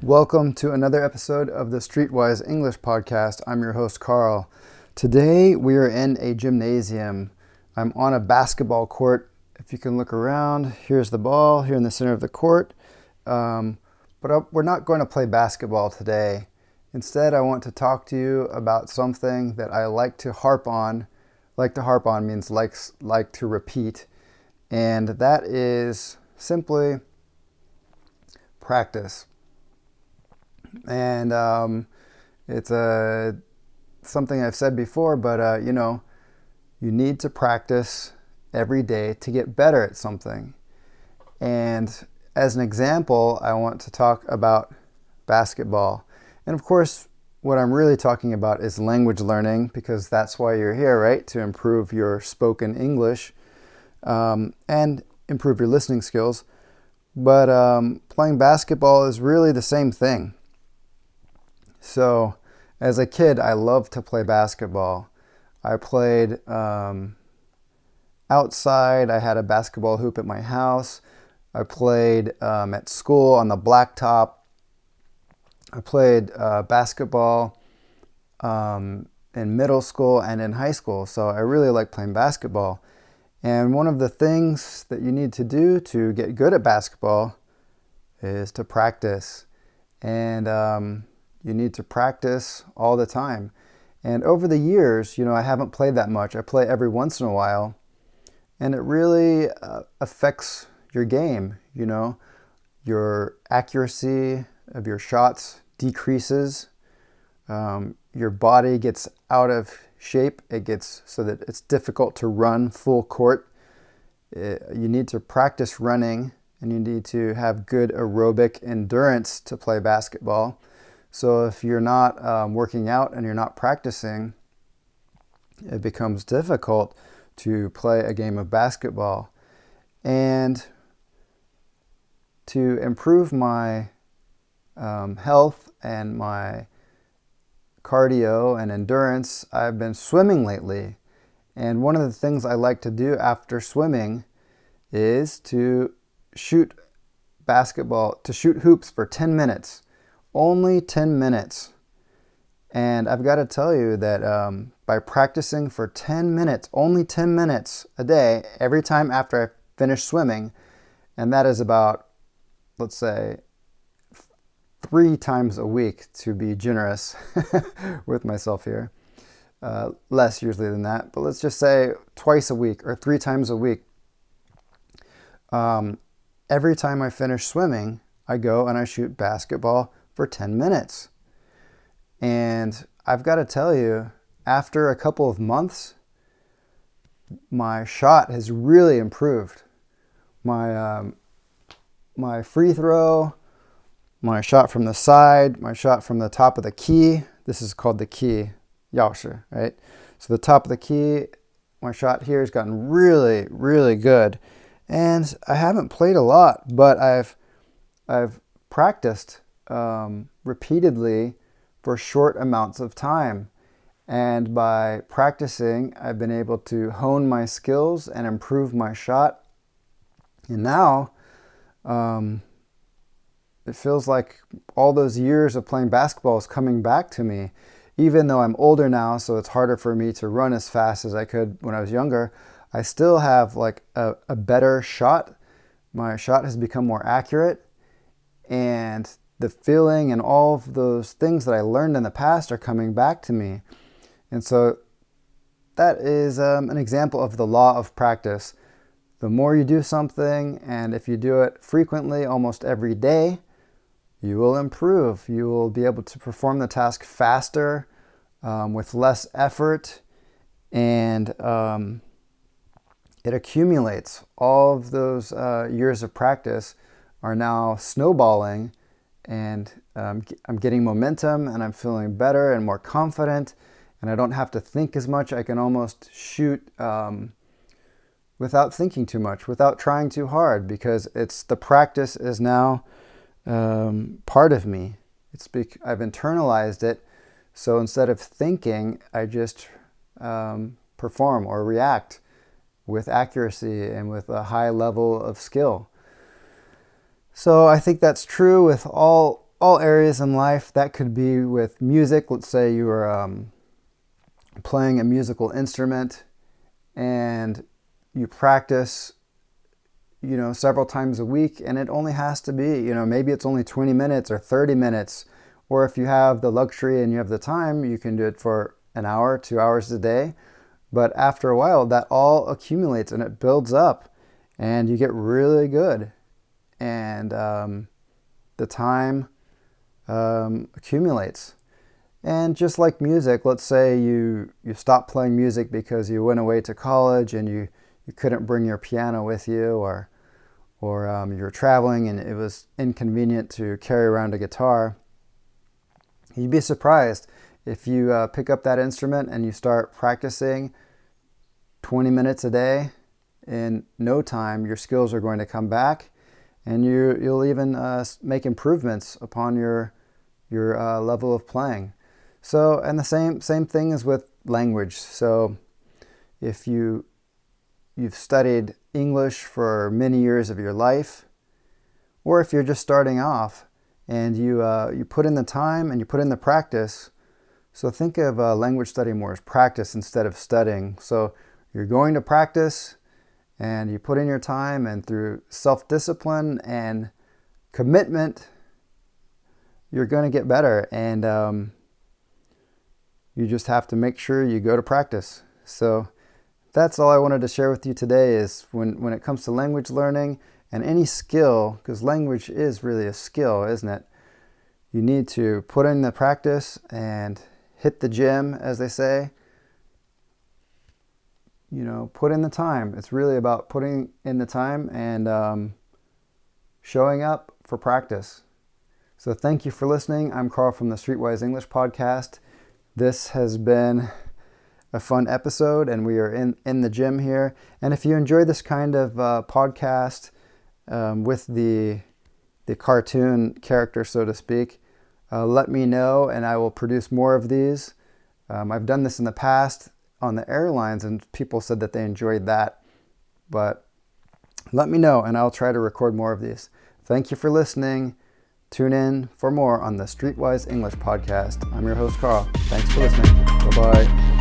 Welcome to another episode of the Streetwise English Podcast. I'm your host, Carl. Today we are in a gymnasium. I'm on a basketball court. If you can look around, here's the ball here in the center of the court. But we're not going to play basketball today. Instead, I want to talk to you about something that I like to harp on. Like to harp on means like to repeat. And that is simply practice. And it's something I've said before, but you need to practice every day to get better at something. And as an example, I want to talk about basketball. And of course, what I'm really talking about is language learning, because that's why you're here, right? To improve your spoken English and improve your listening skills. But playing basketball is really the same thing. So, as a kid, I loved to play basketball. I played outside. I had a basketball hoop at my house. I played at school on the blacktop. I played basketball in middle school and in high school. So I really like playing basketball. And one of the things that you need to do to get good at basketball is to practice. And you need to practice all the time. And over the years, I haven't played that much. I play every once in a while. And it really affects your game. Your accuracy of your shots decreases. Your body gets out of shape. It gets so that it's difficult to run full court. You need to practice running, and you need to have good aerobic endurance to play basketball. So if you're not working out and you're not practicing, it becomes difficult to play a game of basketball. And to improve my health and my cardio and endurance, I've been swimming lately. And one of the things I like to do after swimming is to shoot hoops for 10 minutes. Only 10 minutes. And I've got to tell you that by practicing for 10 minutes, only 10 minutes a day, every time after I finish swimming, and that is about, let's say, 3 times a week to be generous with myself here. Less usually than that, but let's just say twice a week or 3 times a week. Every time I finish swimming, I go and I shoot basketball for 10 minutes. And I've got to tell you, after a couple of months, my shot has really improved. My free throw, my shot from the side, my shot from the top of the key. This is called the key, 钥匙, right? So the top of the key, my shot here has gotten really, really good. And I haven't played a lot, but I've practiced repeatedly for short amounts of time. And by practicing, I've been able to hone my skills and improve my shot. And now, it feels like all those years of playing basketball is coming back to me. Even though I'm older now, so it's harder for me to run as fast as I could when I was younger, I still have like a better shot. My shot has become more accurate. And the feeling and all of those things that I learned in the past are coming back to me. And so that is an example of the law of practice. The more you do something, and if you do it frequently, almost every day, you will improve. You will be able to perform the task faster, with less effort, and it accumulates. All of those years of practice are now snowballing, and I'm getting momentum, and I'm feeling better and more confident, and I don't have to think as much. I can almost shoot without thinking too much, without trying too hard, because the practice is now part of me. I've internalized it, so instead of thinking, I just perform or react with accuracy and with a high level of skill. So I think that's true with all all areas in life. That could be with music. Let's say you are playing a musical instrument and you practice, several times a week, and it only has to be, maybe it's only 20 minutes or 30 minutes. Or if you have the luxury and you have the time, you can do it for an hour, 2 hours a day. But after a while, that all accumulates and it builds up and you get really good. And the time accumulates. And just like music, let's say you stopped playing music because you went away to college and you couldn't bring your piano with you, or you were traveling and it was inconvenient to carry around a guitar. You'd be surprised if you pick up that instrument and you start practicing 20 minutes a day. In no time, your skills are going to come back, and you'll even make improvements upon your level of playing. So, and the same thing is with language. So, if you've studied English for many years of your life, or if you're just starting off and you put in the time and you put in the practice. So think of language study more as practice instead of studying. So you're going to practice and you put in your time, and through self-discipline and commitment, you're going to get better. And you just have to make sure you go to practice. So that's all I wanted to share with you today, is when it comes to language learning and any skill, because language is really a skill, isn't it? You need to put in the practice and hit the gym, as they say. Put in the time. It's really about putting in the time and showing up for practice. So thank you for listening. I'm Carl from the Streetwise English Podcast. This has been a fun episode, and we are in the gym here. And if you enjoy this kind of podcast with the cartoon character, so to speak, let me know and I will produce more of these. I've done this in the past on the airlines and people said that they enjoyed that. But let me know and I'll try to record more of these. Thank you for listening. Tune in for more on the Streetwise English Podcast. I'm your host, Carl. Thanks for listening. Bye-bye.